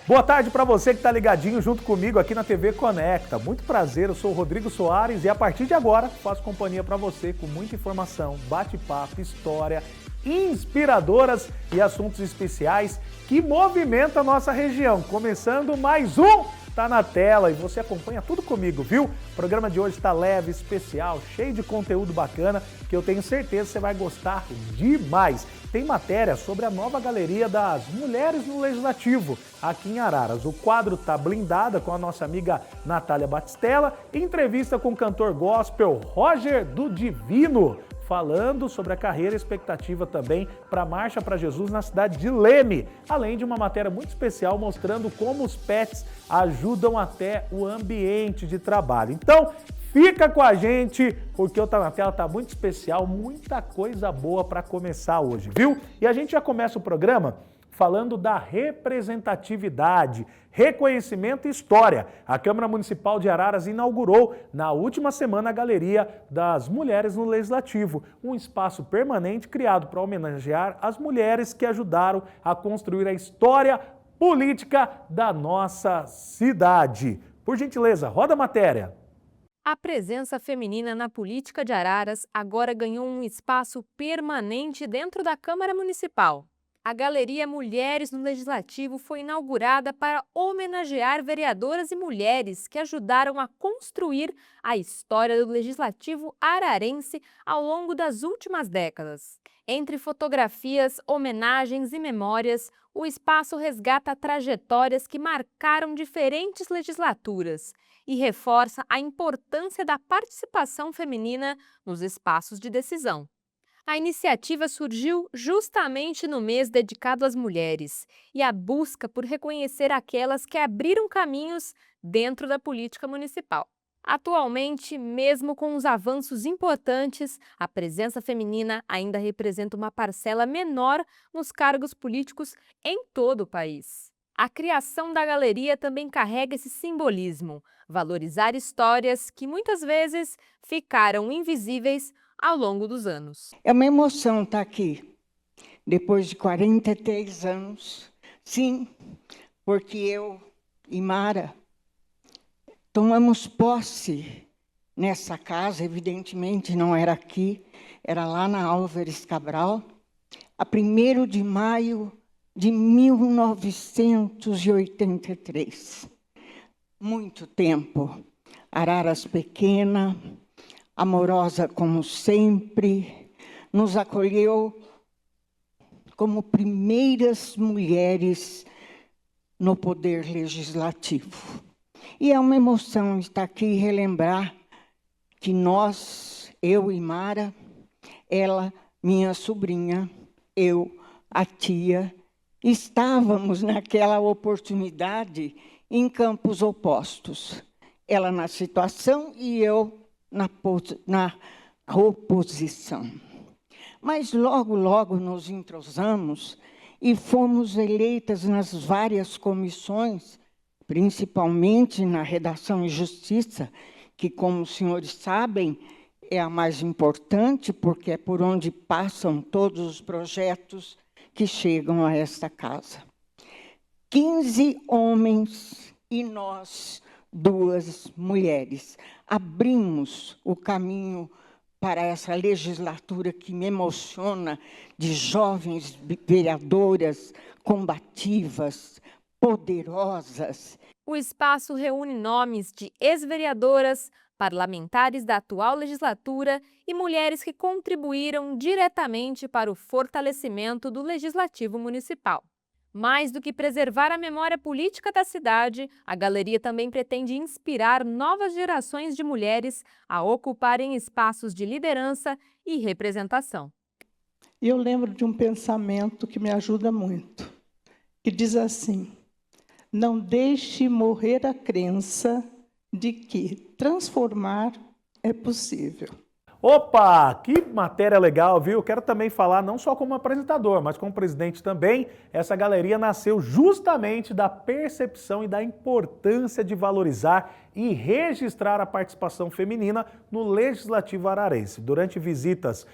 Boa tarde para você que está ligadinho junto comigo aqui na TV Conecta. Muito prazer, eu sou o Rodrigo Soares e a partir de agora faço companhia para você com muita informação, bate-papo, história, inspiradoras e assuntos especiais que movimentam a nossa região. Começando mais um Tá na Tela e você acompanha tudo comigo, viu? O programa de hoje está leve, especial, cheio de conteúdo bacana que eu tenho certeza que você vai gostar demais. Tem matéria sobre a nova galeria das mulheres no Legislativo, aqui em Araras. O quadro tá blindada com a nossa amiga Natália Batistella, entrevista com o cantor gospel Roger do Divino, falando sobre a carreira e expectativa também para a Marcha para Jesus na cidade de Leme, além de uma matéria muito especial mostrando como os pets ajudam até o ambiente de trabalho. Então, fica com a gente, porque o Tá na Tela tá muito especial, muita coisa boa para começar hoje, viu? E a gente já começa o programa falando da representatividade, reconhecimento e história. A Câmara Municipal de Araras inaugurou na última semana a Galeria das Mulheres no Legislativo, um espaço permanente criado para homenagear as mulheres que ajudaram a construir a história política da nossa cidade. Por gentileza, roda a matéria. A presença feminina na política de Araras agora ganhou um espaço permanente dentro da Câmara Municipal. A Galeria Mulheres no Legislativo foi inaugurada para homenagear vereadoras e mulheres que ajudaram a construir a história do Legislativo ararense ao longo das últimas décadas. Entre fotografias, homenagens e memórias, o espaço resgata trajetórias que marcaram diferentes legislaturas e reforça a importância da participação feminina nos espaços de decisão. A iniciativa surgiu justamente no mês dedicado às mulheres e a busca por reconhecer aquelas que abriram caminhos dentro da política municipal. Atualmente, mesmo com os avanços importantes, a presença feminina ainda representa uma parcela menor nos cargos políticos em todo o país. A criação da galeria também carrega esse simbolismo, valorizar histórias que muitas vezes ficaram invisíveis ao longo dos anos. É uma emoção estar aqui, depois de 43 anos. Sim, porque eu e Mara tomamos posse nessa casa, evidentemente não era aqui, era lá na Álvares Cabral, a 1º de maio de 1983. Muito tempo. Araras pequena, amorosa como sempre, nos acolheu como primeiras mulheres no poder legislativo. E é uma emoção estar aqui e relembrar que nós, eu e Mara, ela, minha sobrinha, eu, a tia, estávamos naquela oportunidade em campos opostos. Ela na situação e eu na oposição. Mas logo, logo nos entrosamos e fomos eleitas nas várias comissões, principalmente na Redação e Justiça, que, como os senhores sabem, é a mais importante, porque é por onde passam todos os projetos que chegam a esta casa. 15 homens e nós, 2 mulheres. Abrimos o caminho para essa legislatura que me emociona, de jovens vereadoras combativas, poderosas. O espaço reúne nomes de ex-vereadoras, parlamentares da atual legislatura e mulheres que contribuíram diretamente para o fortalecimento do Legislativo Municipal. Mais do que preservar a memória política da cidade, a galeria também pretende inspirar novas gerações de mulheres a ocuparem espaços de liderança e representação. Eu lembro de um pensamento que me ajuda muito, que diz assim: não deixe morrer a crença de que transformar é possível. Opa, que matéria legal, viu? Quero também falar, não só como apresentador, mas como presidente também, essa galeria nasceu justamente da percepção e da importância de valorizar e registrar a participação feminina no Legislativo ararense. Durante visitas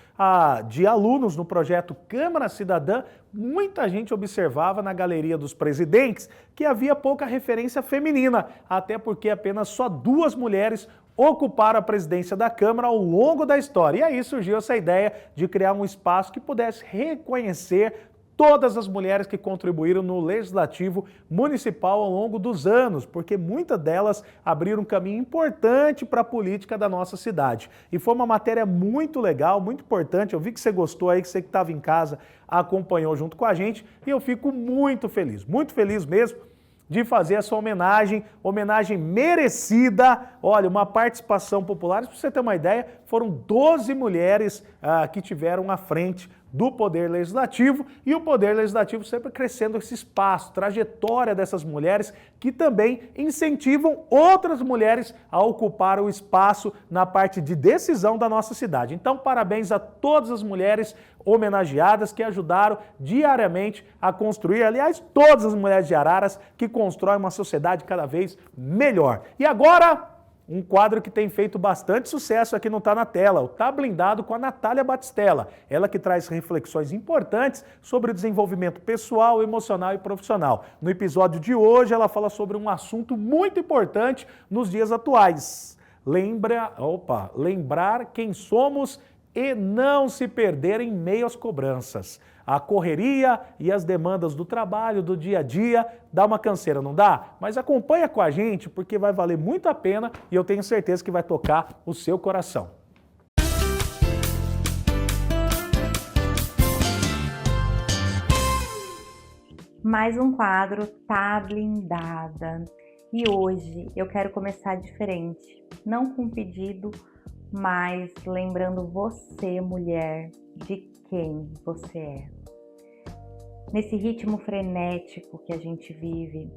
de alunos no projeto Câmara Cidadã, muita gente observava na galeria dos presidentes que havia pouca referência feminina, até porque apenas só 2 mulheres ocuparam a presidência da Câmara ao longo da história. E aí surgiu essa ideia de criar um espaço que pudesse reconhecer todas as mulheres que contribuíram no Legislativo Municipal ao longo dos anos, porque muitas delas abriram um caminho importante para a política da nossa cidade. E foi uma matéria muito legal, muito importante. Eu vi que você gostou aí, que você que estava em casa acompanhou junto com a gente, e eu fico muito feliz mesmo, de fazer essa homenagem merecida. Olha, uma participação popular, para você ter uma ideia, foram 12 mulheres que tiveram à frente do Poder Legislativo, e o Poder Legislativo sempre crescendo esse espaço, trajetória dessas mulheres que também incentivam outras mulheres a ocupar o espaço na parte de decisão da nossa cidade. Então, parabéns a todas as mulheres homenageadas que ajudaram diariamente a construir, aliás, todas as mulheres de Araras que constroem uma sociedade cada vez melhor. E agora, um quadro que tem feito bastante sucesso aqui no Tá na Tela, o Tá Blindado com a Natália Batistella. Ela que traz reflexões importantes sobre o desenvolvimento pessoal, emocional e profissional. No episódio de hoje, ela fala sobre um assunto muito importante nos dias atuais. Lembrar quem somos e não se perder em meio às cobranças. A correria e as demandas do trabalho, do dia a dia, dá uma canseira, não dá? Mas acompanha com a gente, porque vai valer muito a pena e eu tenho certeza que vai tocar o seu coração. Mais um quadro Tá Blindada. E hoje eu quero começar diferente, não com pedido, mas lembrando você, mulher, de quem você é. Nesse ritmo frenético que a gente vive,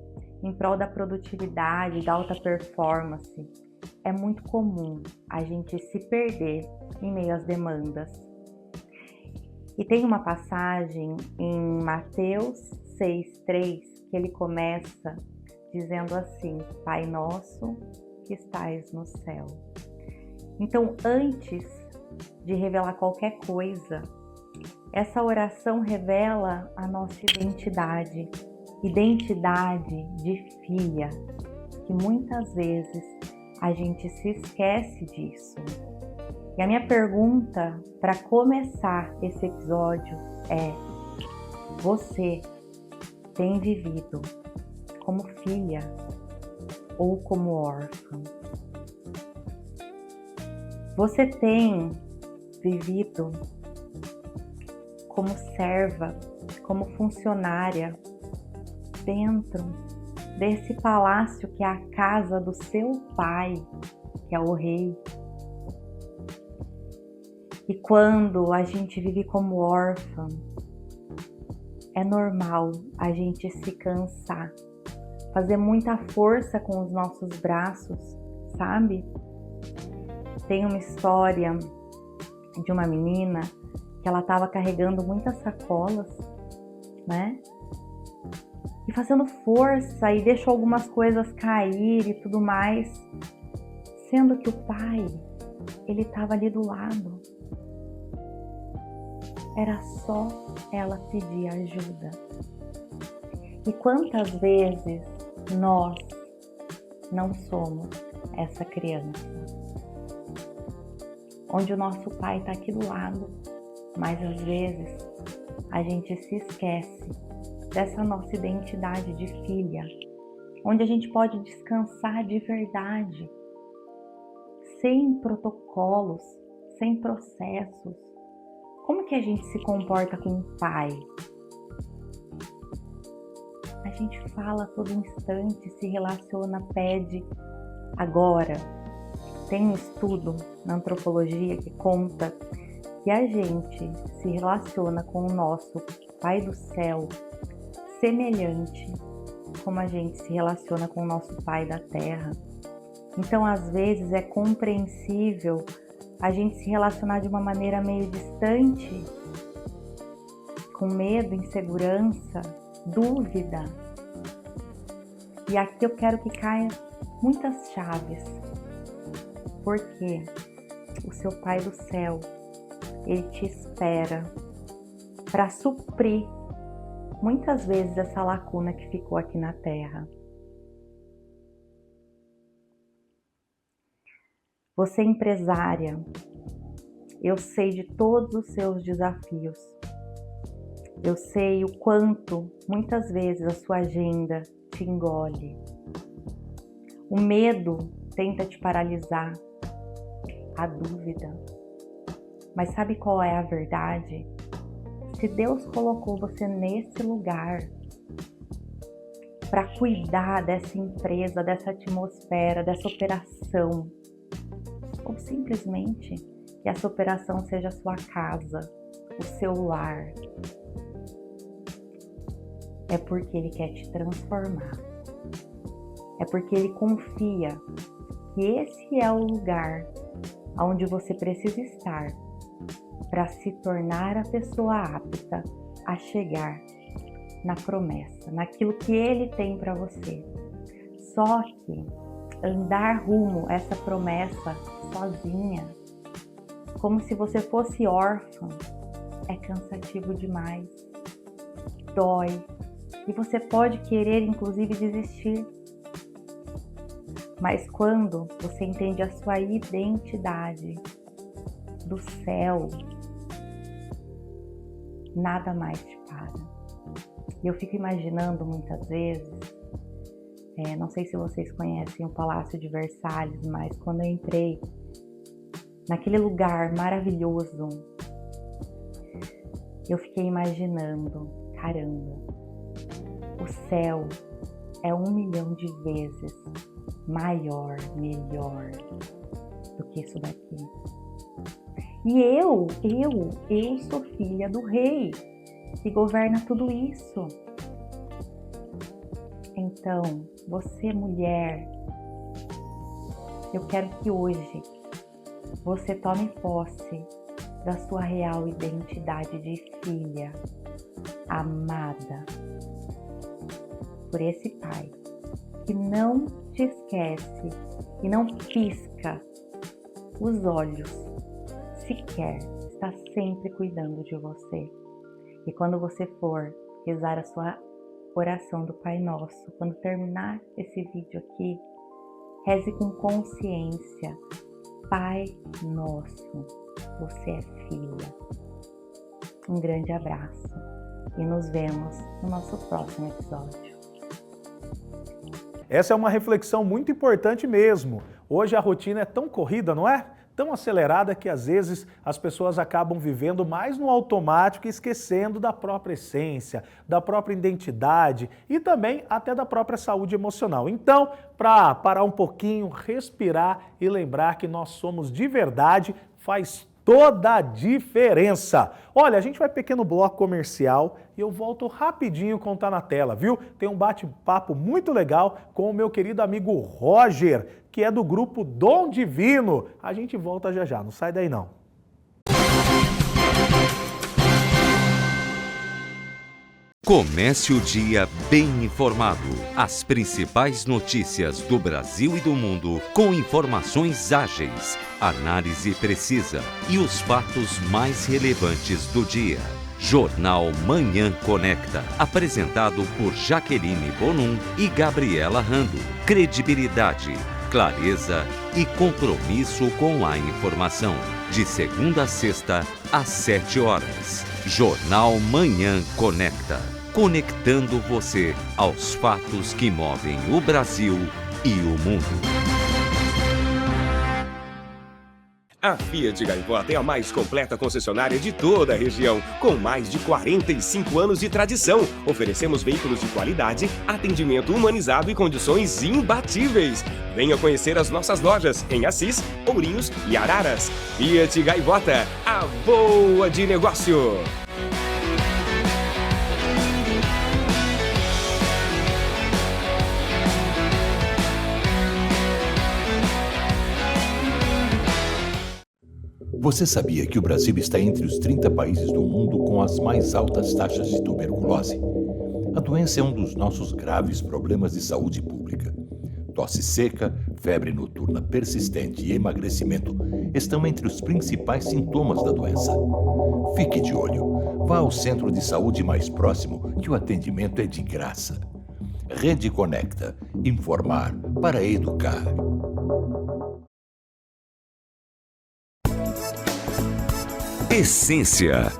em prol da produtividade, da alta performance, é muito comum a gente se perder em meio às demandas. E tem uma passagem em Mateus 6,3 que ele começa dizendo assim: Pai nosso que estais no céu. Então, antes de revelar qualquer coisa, essa oração revela a nossa identidade de filha, que muitas vezes a gente se esquece disso. E a minha pergunta para começar esse episódio é: você tem vivido como filha ou como órfã? Você tem vivido como serva, como funcionária, dentro desse palácio que é a casa do seu pai, que é o rei? E quando a gente vive como órfã, é normal a gente se cansar, fazer muita força com os nossos braços, sabe? Tem uma história de uma menina que ela estava carregando muitas sacolas, né? E fazendo força e deixou algumas coisas cair e tudo mais, sendo que o pai, ele estava ali do lado. Era só ela pedir ajuda. E quantas vezes nós não somos essa criança? Onde o nosso pai está aqui do lado, mas às vezes a gente se esquece dessa nossa identidade de filha, onde a gente pode descansar de verdade, sem protocolos, sem processos. Como que a gente se comporta com o pai? A gente fala a todo instante, se relaciona, pede. Agora, tem um estudo na antropologia que conta que a gente se relaciona com o nosso Pai do Céu semelhante como a gente se relaciona com o nosso Pai da Terra. Então, às vezes, é compreensível a gente se relacionar de uma maneira meio distante, com medo, insegurança, dúvida. E aqui eu quero que caia muitas chaves, porque o seu Pai do céu, ele te espera para suprir muitas vezes essa lacuna que ficou aqui na Terra. Você é empresária, eu sei de todos os seus desafios. Eu sei o quanto, muitas vezes, a sua agenda te engole. O medo tenta te paralisar, a dúvida. Mas sabe qual é a verdade? Se Deus colocou você nesse lugar para cuidar dessa empresa, dessa atmosfera, dessa operação, ou simplesmente que essa operação seja a sua casa, o seu lar, é porque Ele quer te transformar. É porque Ele confia que esse é o lugar onde você precisa estar para se tornar a pessoa apta a chegar na promessa, naquilo que Ele tem para você. Só que andar rumo a essa promessa sozinha, como se você fosse órfã, é cansativo demais, dói, e você pode querer inclusive desistir. Mas quando você entende a sua identidade do céu, nada mais te para. E eu fico imaginando muitas vezes, não sei se vocês conhecem o Palácio de Versalhes, mas quando eu entrei naquele lugar maravilhoso, eu fiquei imaginando, caramba, o céu é 1 milhão de vezes maior, melhor do que isso daqui. E eu sou filha do rei que governa tudo isso. Então, você mulher, eu quero que hoje você tome posse da sua real identidade de filha amada por esse Pai que não te esquece e não pisca os olhos sequer, está sempre cuidando de você. E quando você for rezar a sua oração do Pai Nosso, quando terminar esse vídeo aqui, reze com consciência: Pai Nosso, você é filha. Um grande abraço e nos vemos no nosso próximo episódio. Essa é uma reflexão muito importante mesmo. Hoje a rotina é tão corrida, não é? Tão acelerada que às vezes as pessoas acabam vivendo mais no automático e esquecendo da própria essência, da própria identidade e também até da própria saúde emocional. Então, para parar um pouquinho, respirar e lembrar que nós somos de verdade, faz toda a diferença. Olha, a gente vai pequeno bloco comercial e eu volto rapidinho com Tá na Tela, viu? Tem um bate-papo muito legal com o meu querido amigo Roger, que é do grupo Dom Divino. A gente volta já já, não sai daí não. Comece o dia bem informado. As principais notícias do Brasil e do mundo com informações ágeis, análise precisa e os fatos mais relevantes do dia. Jornal Manhã Conecta, apresentado por Jaqueline Bonum e Gabriela Rando. Credibilidade, clareza e compromisso com a informação. De segunda a sexta, às 7 horas. Jornal Manhã Conecta. Conectando você aos fatos que movem o Brasil e o mundo. A Fiat Gaivota é a mais completa concessionária de toda a região, com mais de 45 anos de tradição. Oferecemos veículos de qualidade, atendimento humanizado e condições imbatíveis. Venha conhecer as nossas lojas em Assis, Ourinhos e Araras. Fiat Gaivota, a boa de negócio! Você sabia que o Brasil está entre os 30 países do mundo com as mais altas taxas de tuberculose? A doença é um dos nossos graves problemas de saúde pública. tosse seca, febre noturna persistente e emagrecimento estão entre os principais sintomas da doença. Fique de olho. Vá ao centro de saúde mais próximo, que o atendimento é de graça. Rede Conecta. Informar para educar. Essência.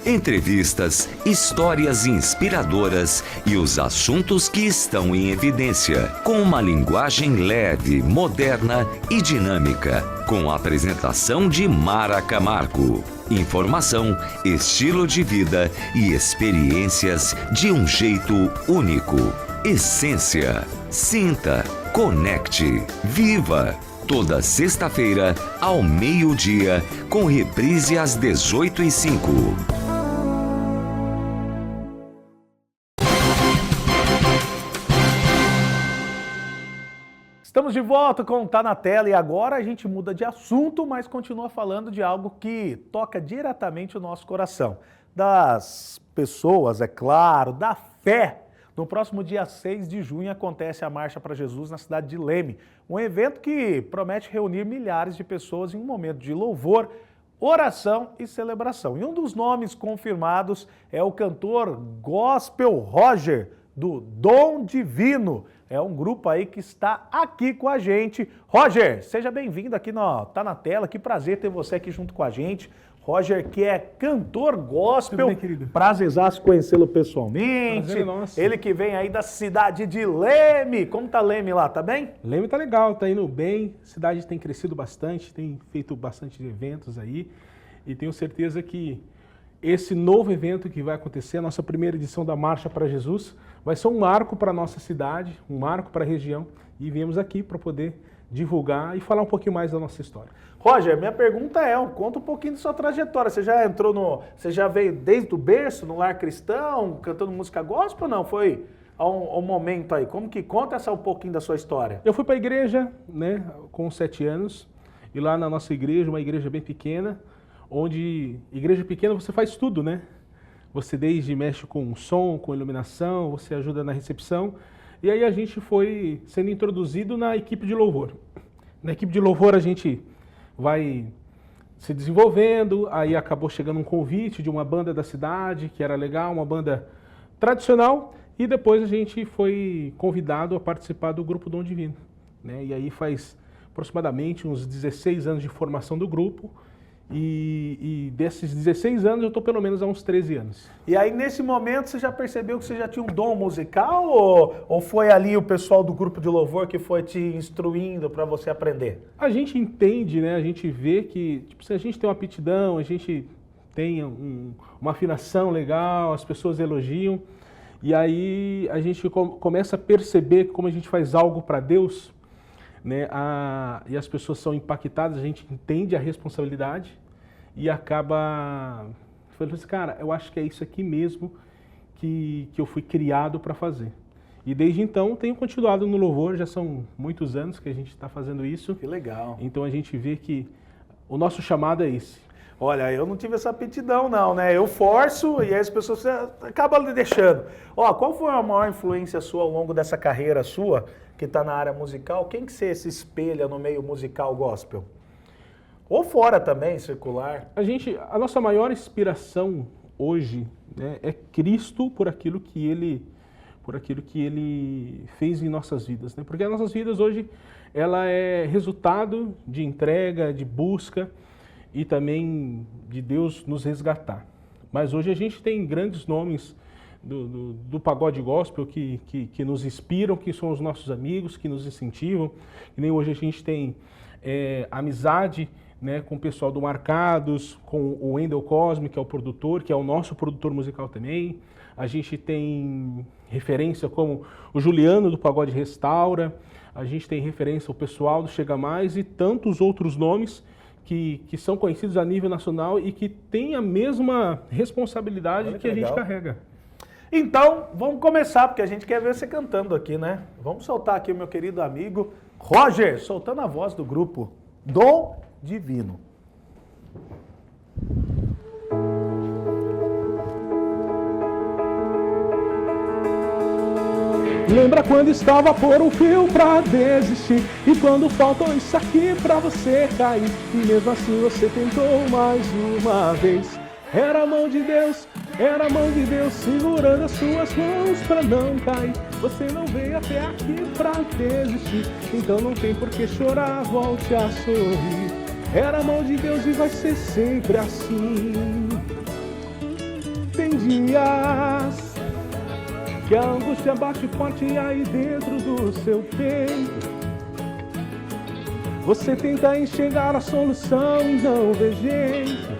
Entrevistas, histórias inspiradoras e os assuntos que estão em evidência, com uma linguagem leve, moderna e dinâmica, com a apresentação de Mara Camargo. Informação, estilo de vida e experiências de um jeito único. Essência. Sinta, conecte, viva. Toda sexta-feira, ao meio-dia, com reprise às 18h05. Estamos de volta com Tá na Tela e agora a gente muda de assunto, mas continua falando de algo que toca diretamente o nosso coração. Das pessoas, é claro, da fé. No próximo dia 6 de junho acontece a Marcha para Jesus na cidade de Leme, um evento que promete reunir milhares de pessoas em um momento de louvor, oração e celebração. E um dos nomes confirmados é o cantor gospel Roger, do Dom Divino. É um grupo aí que está aqui com a gente. Roger, seja bem-vindo aqui no Tá na Tela, que prazer ter você aqui junto com a gente. Roger, que é cantor gospel, tudo bem, querido? Prazerzaço conhecê-lo pessoalmente. Prazer é nosso. Ele que vem aí da cidade de Leme. Como tá Leme lá, tá bem? Leme tá legal, tá indo bem. A cidade tem crescido bastante, tem feito bastante eventos aí. E tenho certeza que esse novo evento que vai acontecer, a nossa primeira edição da Marcha para Jesus, vai ser um marco para a nossa cidade, um marco para a região. E viemos aqui para poder divulgar e falar um pouquinho mais da nossa história. Roger, minha pergunta é, conta um pouquinho da sua trajetória. Você já veio desde o berço, no lar cristão, cantando música gospel ou não? Foi um momento aí? Como que conta um pouquinho da sua história? Eu fui para a igreja, né, com 7 anos, e lá na nossa igreja, uma igreja bem pequena, onde, igreja pequena, você faz tudo, né? Você desde mexe com som, com iluminação, você ajuda na recepção, e aí a gente foi sendo introduzido na equipe de louvor. Na equipe de louvor a gente vai se desenvolvendo, aí acabou chegando um convite de uma banda da cidade, que era legal, uma banda tradicional, e depois a gente foi convidado a participar do grupo Dom Divino, né? E aí faz aproximadamente uns 16 anos de formação do grupo, e desses 16 anos eu estou pelo menos há uns 13 anos. E aí nesse momento você já percebeu que você já tinha um dom musical ou foi ali o pessoal do grupo de louvor que foi te instruindo para você aprender? A gente entende, né? A gente vê que se a gente tem uma aptidão, a gente tem uma afinação legal, as pessoas elogiam, e aí a gente começa a perceber que como a gente faz algo para Deus, né, e as pessoas são impactadas, a gente entende a responsabilidade e acaba falando assim, cara, eu acho que é isso aqui mesmo que eu fui criado para fazer. E desde então tenho continuado no louvor, já são muitos anos que a gente está fazendo isso. Que legal. Então a gente vê que o nosso chamado é esse. Olha, eu não tive essa aptidão não, né? Eu forço e aí as pessoas acabam deixando. Qual foi a maior influência sua ao longo dessa carreira sua, que está na área musical? Quem que você se espelha no meio musical gospel? Ou fora também, circular? A nossa maior inspiração hoje, né, é Cristo por aquilo que Ele fez em nossas vidas, né? Porque as nossas vidas hoje, ela é resultado de entrega, de busca, e também de Deus nos resgatar. Mas hoje a gente tem grandes nomes do pagode gospel que nos inspiram, que são os nossos amigos, que nos incentivam. E nem hoje a gente tem amizade, né, com o pessoal do Marcados, com o Wendel Cosme, que é o produtor, que é o nosso produtor musical também. A gente tem referência como o Juliano do Pagode Restaura, a gente tem referência ao pessoal do Chega Mais e tantos outros nomes que são conhecidos a nível nacional e que têm a mesma responsabilidade que a gente carrega. Então, vamos começar, porque a gente quer ver você cantando aqui, né? Vamos soltar aqui o meu querido amigo Roger, soltando a voz do grupo Dom Divino. Lembra quando estava por um fio pra desistir, e quando faltou isso aqui pra você cair, e mesmo assim você tentou mais uma vez. Era a mão de Deus segurando as suas mãos pra não cair. Você não veio até aqui pra desistir, então não tem por que chorar, volte a sorrir. Era a mão de Deus e vai ser sempre assim. Tem dias que a angústia bate forte aí dentro do seu peito. Você tenta enxergar a solução e não vê jeito.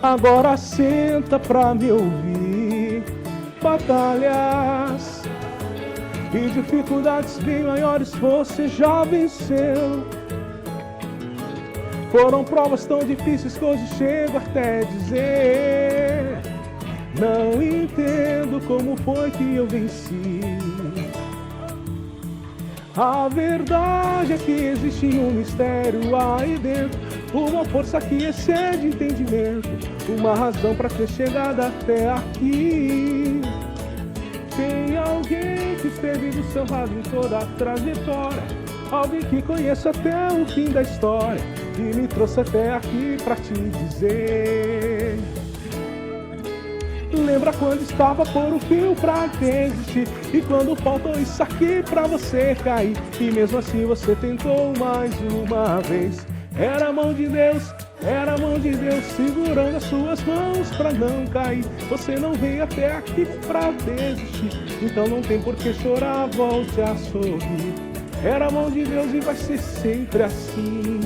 Agora senta pra me ouvir. Batalhas e dificuldades bem maiores você já venceu. Foram provas tão difíceis que hoje chego até dizer: não entendo como foi que eu venci. A verdade é que existe um mistério aí dentro, uma força que excede entendimento, uma razão para ter chegado até aqui. Tem alguém que esteve do seu lado em toda a trajetória, alguém que conhece até o fim da história e me trouxe até aqui para te dizer: lembra quando estava por um fio pra desistir, e quando faltou isso aqui pra você cair, e mesmo assim você tentou mais uma vez. Era a mão de Deus segurando as suas mãos pra não cair. Você não veio até aqui pra desistir, então não tem por que chorar, volte a sorrir. Era a mão de Deus e vai ser sempre assim.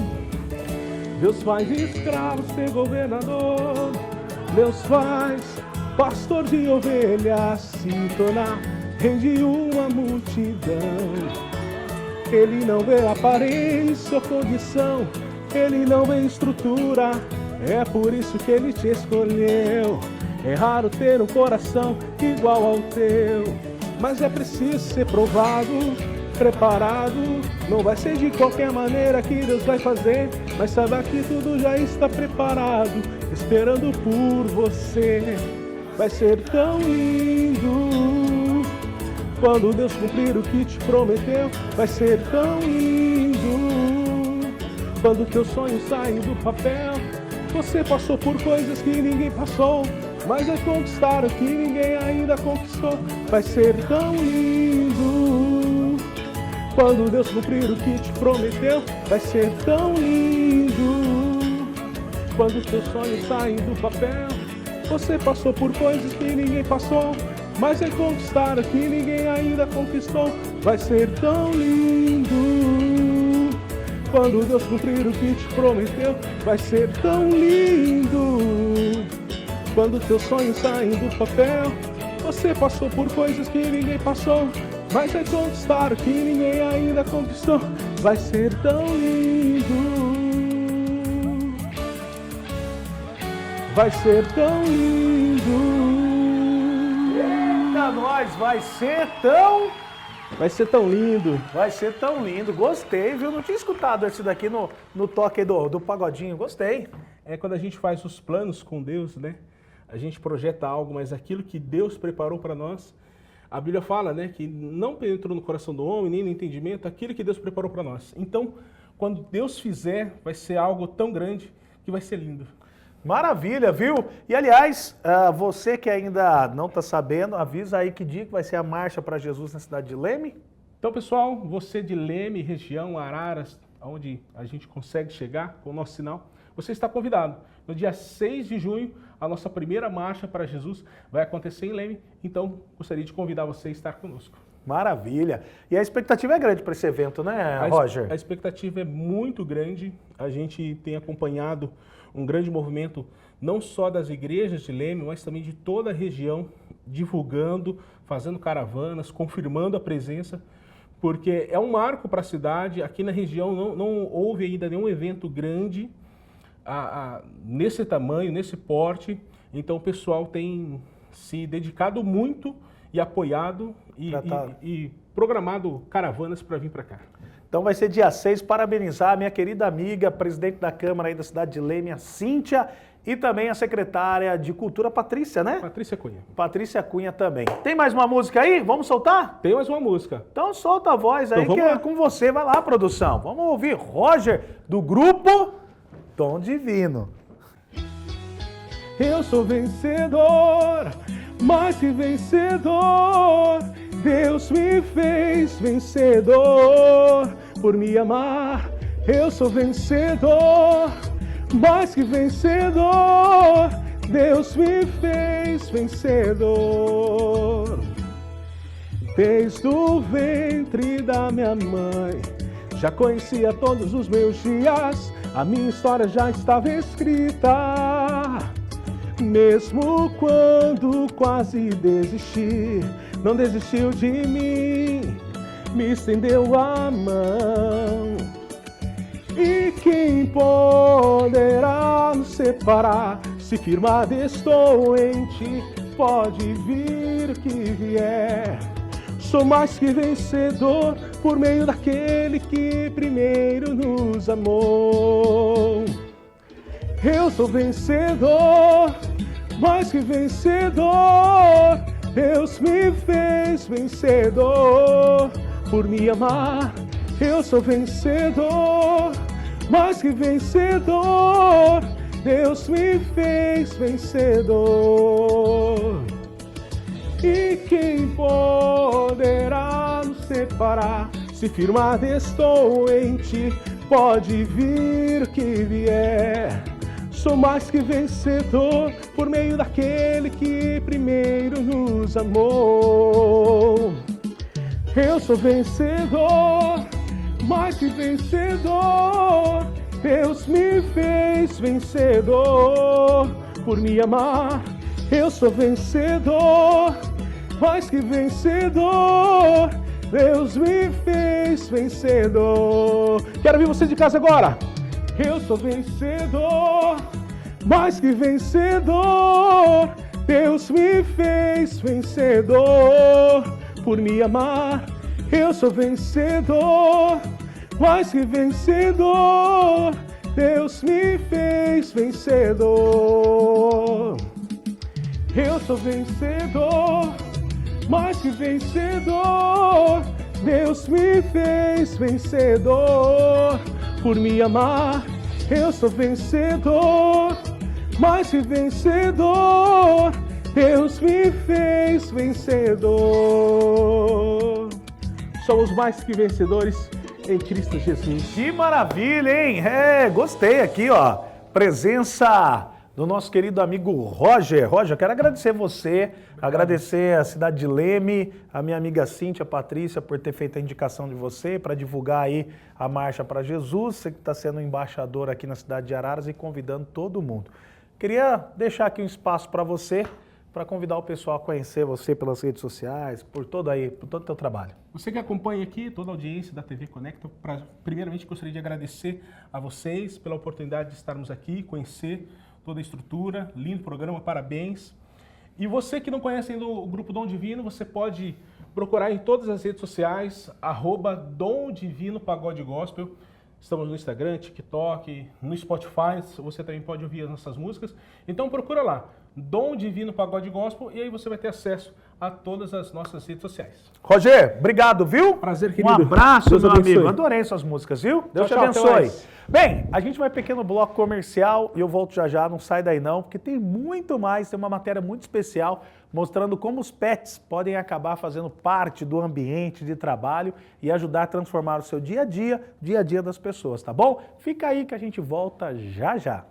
Deus faz escravo ser governador, Deus faz pastor de ovelhas se tornar rei de uma multidão. Ele não vê aparência ou condição, ele não vê estrutura, é por isso que ele te escolheu. É raro ter um coração igual ao teu, mas é preciso ser provado, preparado. Não vai ser de qualquer maneira que Deus vai fazer, mas saiba que tudo já está preparado, esperando por você. Vai ser tão lindo quando Deus cumprir o que te prometeu. Vai ser tão lindo quando teus sonhos saem do papel. Você passou por coisas que ninguém passou, mas vai conquistar o que ninguém ainda conquistou. Vai ser tão lindo quando Deus cumprir o que te prometeu. Vai ser tão lindo quando teus sonhos saem do papel. Você passou por coisas que ninguém passou, mas vai conquistar o que ninguém ainda conquistou. Vai ser tão lindo quando Deus cumprir o que te prometeu. Vai ser tão lindo quando teus sonhos saem do papel. Você passou por coisas que ninguém passou, mas vai conquistar o que ninguém ainda conquistou. Vai ser tão lindo. Vai ser tão lindo. Eita, nós, vai ser tão lindo. Vai ser tão lindo. Gostei, viu? Não tinha escutado esse daqui no toque do pagodinho. Gostei. É quando a gente faz os planos com Deus, né? A gente projeta algo, mas aquilo que Deus preparou para nós, a Bíblia fala, né, que não penetrou no coração do homem, nem no entendimento, aquilo que Deus preparou para nós. Então, quando Deus fizer, vai ser algo tão grande que vai ser lindo. Maravilha, viu? E aliás, você que ainda não está sabendo, avisa aí que dia que vai ser a marcha para Jesus na cidade de Leme. Então, pessoal, você de Leme, região, Araras, onde a gente consegue chegar com o nosso sinal, você está convidado. No dia 6 de junho, a nossa primeira marcha para Jesus vai acontecer em Leme, então gostaria de convidar você a estar conosco. Maravilha. E a expectativa é grande para esse evento, né, Roger? A expectativa é muito grande. A gente tem acompanhado um grande movimento, não só das igrejas de Leme, mas também de toda a região, divulgando, fazendo caravanas, confirmando a presença, porque é um marco para a cidade. Aqui na região não houve ainda nenhum evento grande nesse tamanho, nesse porte. Então o pessoal tem se dedicado muito e apoiado e programado caravanas para vir para cá. Então vai ser dia 6, parabenizar a minha querida amiga, presidente da Câmara aí da cidade de Leme, a Cíntia, e também a secretária de Cultura, Patrícia, né? Patrícia Cunha. Patrícia Cunha também. Tem mais uma música aí? Vamos soltar? Tem mais uma música. Então solta a voz aí, então, que é com você. Vai lá, produção. Vamos ouvir Roger, do grupo Dom Divino. Eu sou vencedor, mais que vencedor. Deus me fez vencedor por me amar. Eu sou vencedor, mais que vencedor. Deus me fez vencedor. Desde o ventre da minha mãe, já conhecia todos os meus dias. A minha história já estava escrita. Mesmo quando quase desisti, não desistiu de mim, me estendeu a mão. E quem poderá nos separar? Se firmado estou em ti, pode vir o que vier. Sou mais que vencedor por meio daquele que primeiro nos amou. Eu sou vencedor, mais que vencedor. Deus me fez vencedor por me amar. Eu sou vencedor, mais que vencedor. Deus me fez vencedor. E quem poderá nos separar? Se firmado estou em ti, pode vir o que vier. Sou mais que vencedor por meio daquele que primeiro nos amou. Eu sou vencedor, mais que vencedor. Deus me fez vencedor por me amar. Eu sou vencedor, mais que vencedor. Deus me fez vencedor. Quero ouvir você de casa agora. Eu sou vencedor, mais que vencedor. Deus me fez vencedor por me amar. Eu sou vencedor, mais que vencedor. Deus me fez vencedor. Eu sou vencedor, mais que vencedor. Deus me fez vencedor por me amar. Eu sou vencedor, mais que vencedor. Deus me fez vencedor. Somos mais que vencedores em Cristo Jesus. Que maravilha, hein? Gostei aqui, ó. Presença do nosso querido amigo Roger. Roger, quero agradecer você, agradecer a cidade de Leme, a minha amiga Cíntia, Patrícia, por ter feito a indicação de você para divulgar aí a Marcha para Jesus. Você que está sendo embaixador aqui na cidade de Araras e convidando todo mundo. Queria deixar aqui um espaço para você, para convidar o pessoal a conhecer você pelas redes sociais, por todo o teu trabalho. Você que acompanha aqui toda a audiência da TV Conecta, primeiramente gostaria de agradecer a vocês pela oportunidade de estarmos aqui, conhecer toda a estrutura, lindo programa, parabéns. E você que não conhece ainda o Grupo Dom Divino, você pode procurar em todas as redes sociais, @Dom Divino Pagode Gospel. Estamos no Instagram, TikTok, no Spotify, você também pode ouvir as nossas músicas. Então procura lá, Dom Divino Pagode Gospel, e aí você vai ter acesso a todas as nossas redes sociais. Roger, obrigado, viu? Prazer, querido. Um abraço, Deus meu abençoe. amigo. Adorei suas músicas, viu? Deus te tchau, abençoe. Bem, a gente vai pequeno bloco comercial e eu volto já já, não sai daí não, porque tem muito mais, tem uma matéria muito especial mostrando como os pets podem acabar fazendo parte do ambiente de trabalho e ajudar a transformar o seu dia a dia das pessoas, tá bom? Fica aí que a gente volta já já.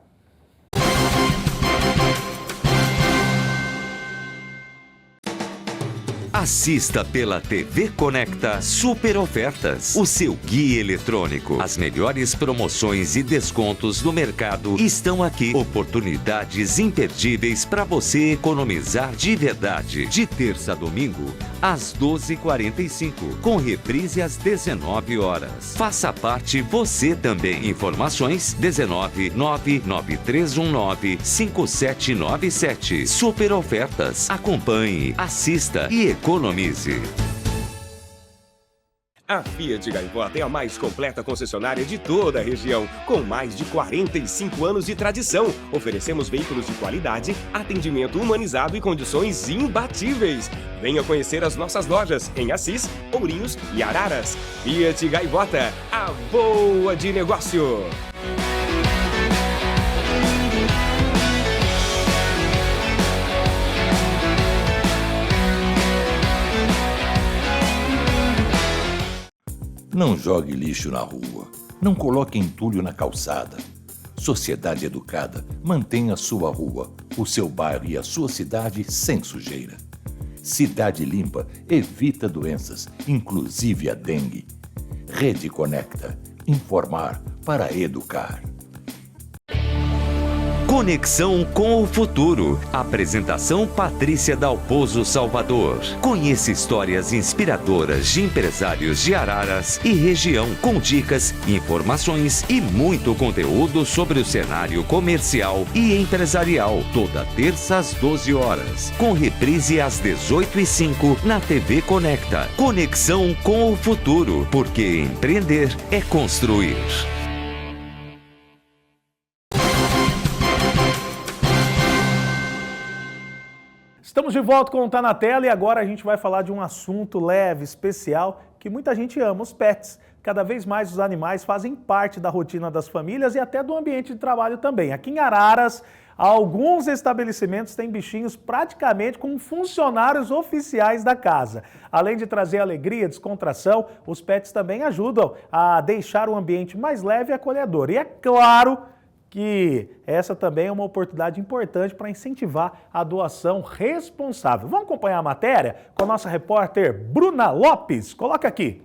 Assista pela TV Conecta Super Ofertas, o seu guia eletrônico. As melhores promoções e descontos do mercado estão aqui. Oportunidades imperdíveis para você economizar de verdade. De terça a domingo, às 12h45, com reprise às 19 horas. Faça parte você também. Informações 19993195797. Super Ofertas. Acompanhe, assista e economize. A Fiat Gaivota é a mais completa concessionária de toda a região, com mais de 45 anos de tradição. Oferecemos veículos de qualidade, atendimento humanizado e condições imbatíveis. Venha conhecer as nossas lojas em Assis, Ourinhos e Araras. Fiat Gaivota, a boa de negócio. Não jogue lixo na rua. Não coloque entulho na calçada. Sociedade educada, mantenha a sua rua, o seu bairro e a sua cidade sem sujeira. Cidade limpa evita doenças, inclusive a dengue. Rede Conecta. Informar para educar. Conexão com o futuro. Apresentação Patrícia Dalpozo Salvador. Conheça histórias inspiradoras de empresários de Araras e região, com dicas, informações e muito conteúdo sobre o cenário comercial e empresarial. Toda terça às 12 horas. Com reprise às 18h05 na TV Conecta. Conexão com o futuro. Porque empreender é construir. Estamos de volta com o Tá na Tela e agora a gente vai falar de um assunto leve, especial, que muita gente ama, os pets. Cada vez mais os animais fazem parte da rotina das famílias e até do ambiente de trabalho também. Aqui em Araras, alguns estabelecimentos têm bichinhos praticamente como funcionários oficiais da casa. Além de trazer alegria, descontração, os pets também ajudam a deixar o ambiente mais leve e acolhedor. E é claro que essa também é uma oportunidade importante para incentivar a doação responsável. Vamos acompanhar a matéria com a nossa repórter Bruna Lopes. Coloca aqui.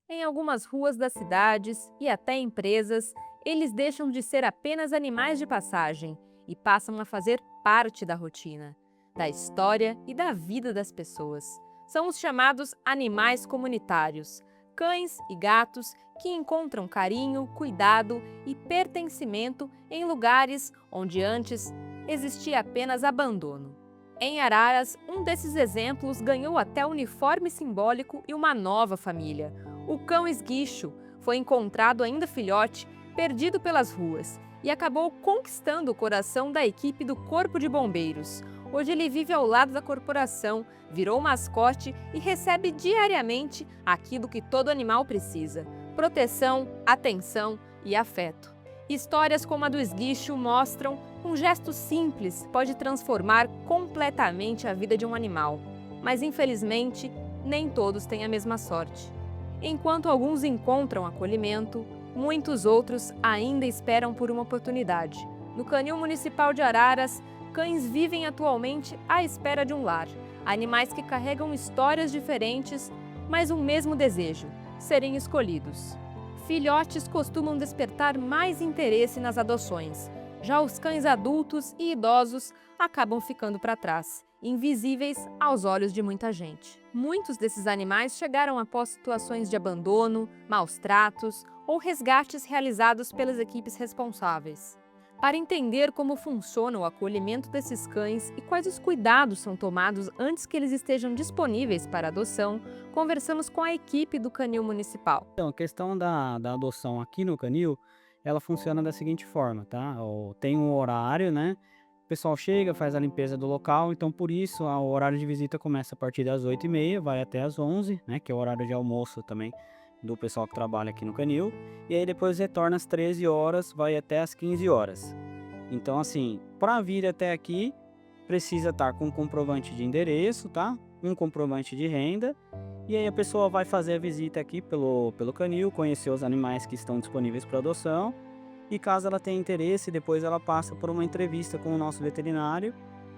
Em algumas ruas das cidades e até empresas, eles deixam de ser apenas animais de passagem e passam a fazer parte da rotina, da história e da vida das pessoas. São os chamados animais comunitários, cães e gatos que encontram carinho, cuidado e pertencimento em lugares onde antes existia apenas abandono. Em Araras, um desses exemplos ganhou até uniforme simbólico e uma nova família. O cão esguicho foi encontrado ainda filhote, perdido pelas ruas, e acabou conquistando o coração da equipe do Corpo de Bombeiros. Hoje ele vive ao lado da corporação, virou mascote e recebe diariamente aquilo que todo animal precisa: proteção, atenção e afeto. Histórias como a do esguicho mostram que um gesto simples pode transformar completamente a vida de um animal. Mas infelizmente, nem todos têm a mesma sorte. Enquanto alguns encontram acolhimento, muitos outros ainda esperam por uma oportunidade. No Canil Municipal de Araras, cães vivem atualmente à espera de um lar. Animais que carregam histórias diferentes, mas um mesmo desejo: serem escolhidos. Filhotes costumam despertar mais interesse nas adoções. Já os cães adultos e idosos acabam ficando para trás, invisíveis aos olhos de muita gente. Muitos desses animais chegaram após situações de abandono, maus tratos ou resgates realizados pelas equipes responsáveis. Para entender como funciona o acolhimento desses cães e quais os cuidados são tomados antes que eles estejam disponíveis para adoção, conversamos com a equipe do Canil Municipal. Então, a questão da adoção aqui no Canil, ela funciona da seguinte forma, tá? Tem um horário, né? O pessoal chega, faz a limpeza do local, então por isso o horário de visita começa a partir das 8h30, vai até às 11h, né? Que é o horário de almoço também do pessoal que trabalha aqui no Canil, e aí depois retorna às 13 horas, vai até às 15 horas. Então, assim, para vir até aqui, precisa estar com um comprovante de endereço, tá? Um comprovante de renda, e aí a pessoa vai fazer a visita aqui pelo Canil, conhecer os animais que estão disponíveis para adoção, e caso ela tenha interesse, depois ela passa por uma entrevista com o nosso veterinário,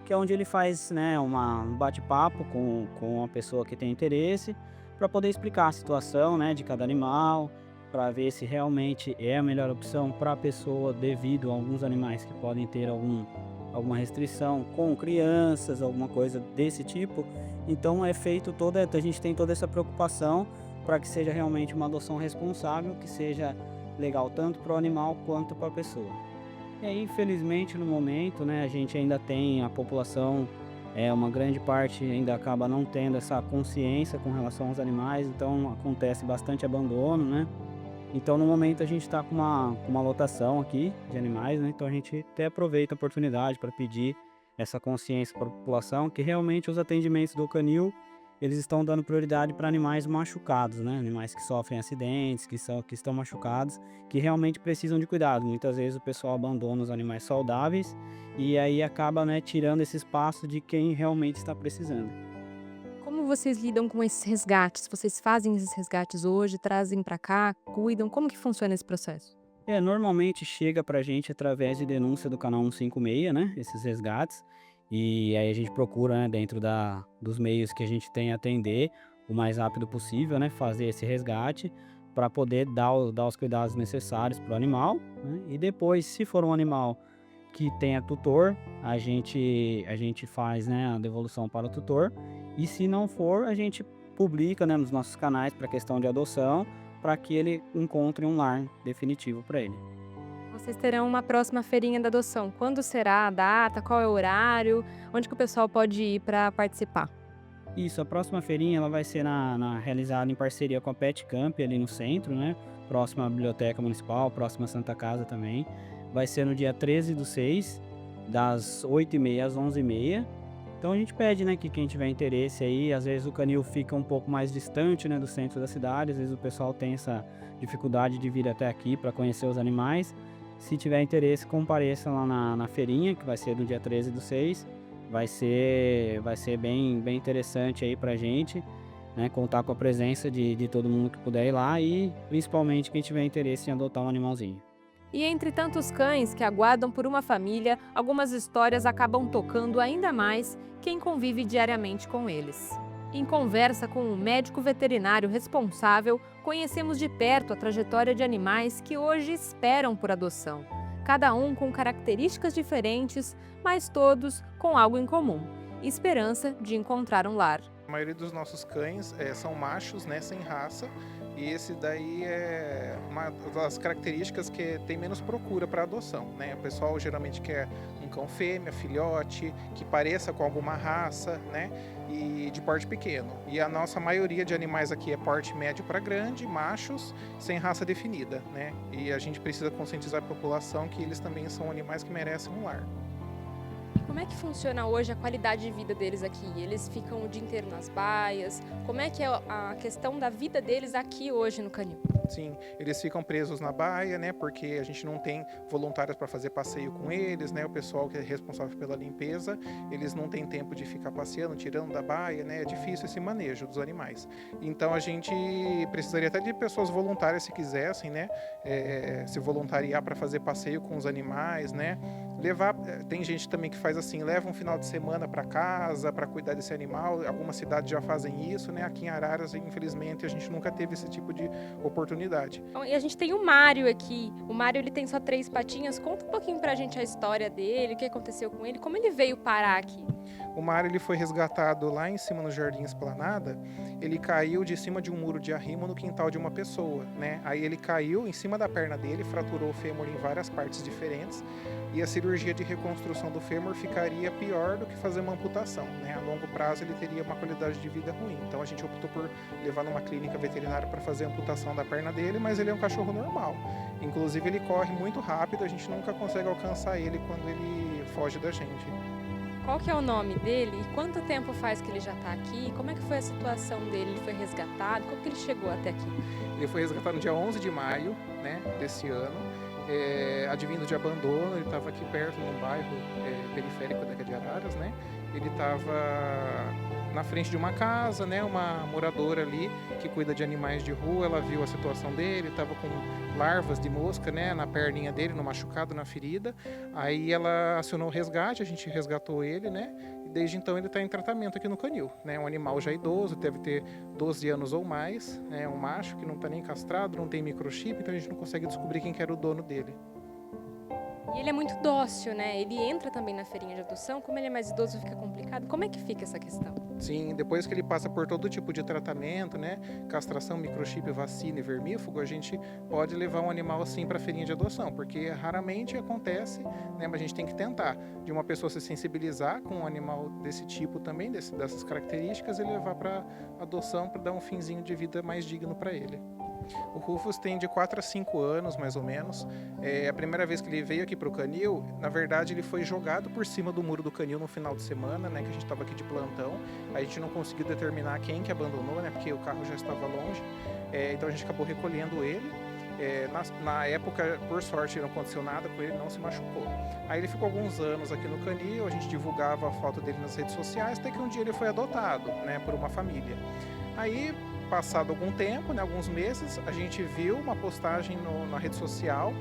que é onde ele faz, né, um bate-papo com a pessoa que tem interesse, para poder explicar a situação, né, de cada animal, para ver se realmente é a melhor opção para a pessoa devido a alguns animais que podem ter alguma restrição com crianças, alguma coisa desse tipo. Então a gente tem toda essa preocupação para que seja realmente uma adoção responsável, que seja legal tanto para o animal quanto para a pessoa. E aí, infelizmente, no momento, né, a gente ainda tem a população Uma grande parte ainda acaba não tendo essa consciência com relação aos animais, então acontece bastante abandono, né? Então, no momento, a gente está com uma lotação aqui de animais, né? Então, a gente até aproveita a oportunidade para pedir essa consciência para a população, que realmente os atendimentos do canil, eles estão dando prioridade para animais machucados, né? Animais que sofrem acidentes, que estão machucados, que realmente precisam de cuidado. Muitas vezes o pessoal abandona os animais saudáveis e aí acaba, né, tirando esse espaço de quem realmente está precisando. Como vocês lidam com esses resgates? Vocês fazem esses resgates hoje, trazem para cá, cuidam? Como que funciona esse processo? Normalmente chega pra gente através de denúncia do canal 156, né, esses resgates, e aí a gente procura, né, dentro dos meios que a gente tem, atender o mais rápido possível, né, fazer esse resgate para poder dar os cuidados necessários para o animal, né, e depois, se for um animal que tenha tutor, a gente faz, né, a devolução para o tutor, e se não for, a gente publica, né, nos nossos canais para questão de adoção, para que ele encontre um lar definitivo para ele. Vocês terão uma próxima feirinha da adoção. Quando será a data? Qual é o horário? Onde que o pessoal pode ir para participar? Isso, a próxima feirinha ela vai ser realizada em parceria com a Pet Camp ali no centro, né? Próxima à Biblioteca Municipal, próxima à Santa Casa também. Vai ser no dia 13/6, das 8h30 às 11h30. Então a gente pede, né, que quem tiver interesse aí, às vezes o canil fica um pouco mais distante, né, do centro da cidade, às vezes o pessoal tem essa dificuldade de vir até aqui para conhecer os animais. Se tiver interesse, compareça lá na feirinha, que vai ser no dia 13/6. Vai ser bem interessante aí pra gente, né, contar com a presença de todo mundo que puder ir lá e principalmente quem tiver interesse em adotar um animalzinho. E entre tantos cães que aguardam por uma família, algumas histórias acabam tocando ainda mais quem convive diariamente com eles. Em conversa com o médico veterinário responsável, conhecemos de perto a trajetória de animais que hoje esperam por adoção. Cada um com características diferentes, mas todos com algo em comum: esperança de encontrar um lar. A maioria dos nossos cães são machos, né, sem raça, e esse daí é uma das características que tem menos procura para adoção, né? O pessoal geralmente quer um cão fêmea, filhote, que pareça com alguma raça, né, e de porte pequeno. E a nossa maioria de animais aqui é porte médio para grande, machos, sem raça definida, né? E a gente precisa conscientizar a população que eles também são animais que merecem um lar. Como é que funciona hoje a qualidade de vida deles aqui? Eles ficam o dia inteiro nas baias? Como é que é a questão da vida deles aqui hoje no canil? Sim, eles ficam presos na baia, né? Porque a gente não tem voluntários para fazer passeio com eles, né? O pessoal que é responsável pela limpeza, eles não têm tempo de ficar passeando, tirando da baia, né? É difícil esse manejo dos animais. Então a gente precisaria até de pessoas voluntárias se quisessem, né? Se voluntariar para fazer passeio com os animais, né? Tem gente também que faz assim, leva um final de semana para casa para cuidar desse animal. Algumas cidades já fazem isso, né? Aqui em Araras, infelizmente, a gente nunca teve esse tipo de oportunidade. E a gente tem o Mário aqui. O Mário, ele tem só 3 patinhas. Conta um pouquinho pra gente a história dele, o que aconteceu com ele, como ele veio parar aqui. O Mário, ele foi resgatado lá em cima no Jardim Esplanada. Ele caiu de cima de um muro de arrimo no quintal de uma pessoa, né? Aí ele caiu em cima da perna dele, fraturou o fêmur em várias partes diferentes. E a cirurgia de reconstrução do fêmur ficaria pior do que fazer uma amputação, né? A longo prazo ele teria uma qualidade de vida ruim. Então a gente optou por levar numa clínica veterinária para fazer a amputação da perna dele, mas ele é um cachorro normal. Inclusive ele corre muito rápido, a gente nunca consegue alcançar ele quando ele foge da gente. Qual que é o nome dele e quanto tempo faz que ele já está aqui? Como é que foi a situação dele? Ele foi resgatado? Como que ele chegou até aqui? Ele foi resgatado no dia 11 de maio, né, desse ano. Advindo de abandono, ele estava aqui perto, num bairro periférico daqui de Araras, né? Ele estava na frente de uma casa, né? Uma moradora ali que cuida de animais de rua, ela viu a situação dele, estava com larvas de mosca, né? Na perninha dele, no machucado, na ferida. Aí ela acionou o resgate, a gente resgatou ele, né? E desde então ele está em tratamento aqui no canil, né? Um animal já idoso, deve ter 12 anos ou mais, né? Um macho que não está nem castrado, não tem microchip, então a gente não consegue descobrir quem que era o dono dele. E ele é muito dócil, né? Ele entra também na feirinha de adoção, como ele é mais idoso fica complicado. Como é que fica essa questão? Sim, depois que ele passa por todo tipo de tratamento, né, castração, microchip, vacina e vermífugo, a gente pode levar um animal assim para a feirinha de adoção, porque raramente acontece, né, mas a gente tem que tentar, de uma pessoa se sensibilizar com um animal desse tipo também, dessas características, e levar para adoção para dar um finzinho de vida mais digno para ele. O Rufus tem de 4 a 5 anos, mais ou menos. A primeira vez que ele veio aqui para o canil, na verdade, ele foi jogado por cima do muro do canil no final de semana, né, que a gente estava aqui de plantão. A gente não conseguiu determinar quem que abandonou, né, porque o carro já estava longe. Então a gente acabou recolhendo ele. Na época, por sorte, não aconteceu nada com ele, não se machucou. Aí ele ficou alguns anos aqui no canil, a gente divulgava a foto dele nas redes sociais, até que um dia ele foi adotado, né, por uma família. Aí, passado algum tempo, né, alguns meses, a gente viu uma postagem na rede social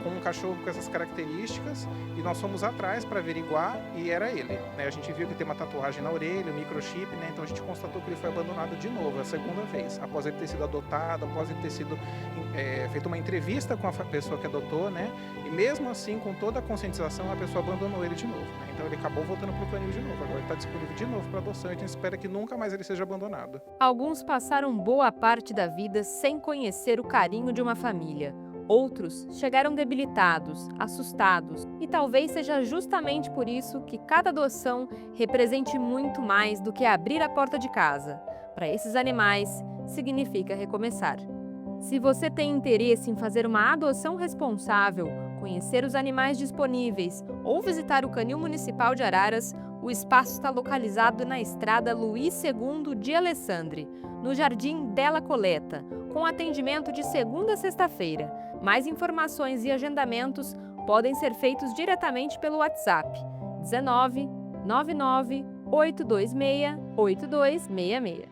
com um cachorro com essas características, e nós fomos atrás para averiguar, e era ele, né? A gente viu que tem uma tatuagem na orelha, um microchip, né? Então a gente constatou que ele foi abandonado de novo, a segunda vez, após ele ter sido adotado, após ele ter sido feito uma entrevista com a pessoa que adotou, né? E mesmo assim, com toda a conscientização, a pessoa abandonou ele de novo, né? Então ele acabou voltando para o canil de novo. Agora ele está disponível de novo para adoção, e a gente espera que nunca mais ele seja abandonado. Alguns passaram boa parte da vida sem conhecer o carinho de uma família. Outros chegaram debilitados, assustados, e talvez seja justamente por isso que cada adoção represente muito mais do que abrir a porta de casa. Para esses animais, significa recomeçar. Se você tem interesse em fazer uma adoção responsável, conhecer os animais disponíveis ou visitar o Canil Municipal de Araras, o espaço está localizado na estrada Luiz II de Alessandri, no Jardim Della Coleta, com atendimento de segunda a sexta-feira. Mais informações e agendamentos podem ser feitos diretamente pelo WhatsApp 19 99 826 8266.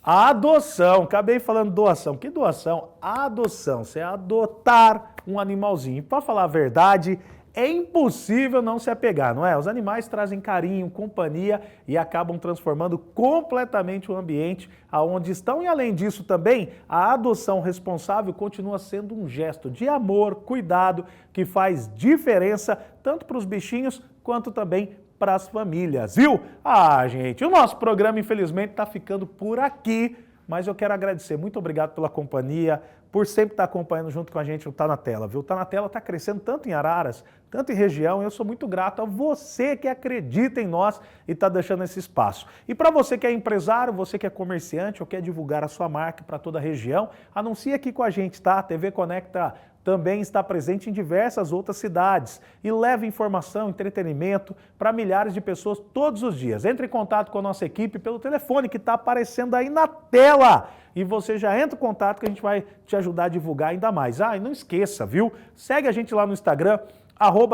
A adoção, acabei falando doação. Que doação? A adoção, você adotar um animalzinho. E para falar a verdade, é impossível não se apegar, não é? Os animais trazem carinho, companhia e acabam transformando completamente o ambiente aonde estão. E além disso também, a adoção responsável continua sendo um gesto de amor, cuidado, que faz diferença tanto para os bichinhos quanto também para as famílias, viu? Gente, o nosso programa infelizmente está ficando por aqui, mas eu quero agradecer. Muito obrigado pela companhia, por sempre estar acompanhando junto com a gente o Tá na Tela, viu? Tá na Tela está crescendo tanto em Araras, tanto em região, e eu sou muito grato a você que acredita em nós e está deixando esse espaço. E para você que é empresário, você que é comerciante ou quer divulgar a sua marca para toda a região, anuncie aqui com a gente, tá? A TV Conecta também está presente em diversas outras cidades e leva informação, entretenimento para milhares de pessoas todos os dias. Entre em contato com a nossa equipe pelo telefone que está aparecendo aí na tela e você já entra em contato que a gente vai te ajudar a divulgar ainda mais. E não esqueça, viu? Segue a gente lá no Instagram,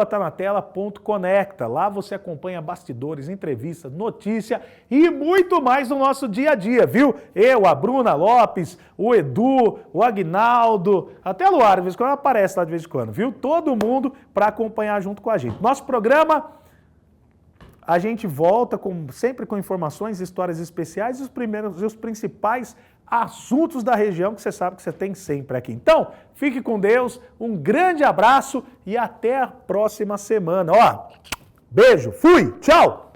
@tanatela.conecta. Lá você acompanha bastidores, entrevistas, notícia e muito mais no nosso dia a dia, viu? Eu, a Bruna Lopes, o Edu, o Aguinaldo, até a Luara, de vez em quando aparece lá de vez em quando, viu? Todo mundo para acompanhar junto com a gente. Nosso programa, a gente volta sempre com informações, histórias especiais e os principais assuntos da região que você sabe que você tem sempre aqui. Então, fique com Deus, um grande abraço e até a próxima semana. Beijo, fui, tchau!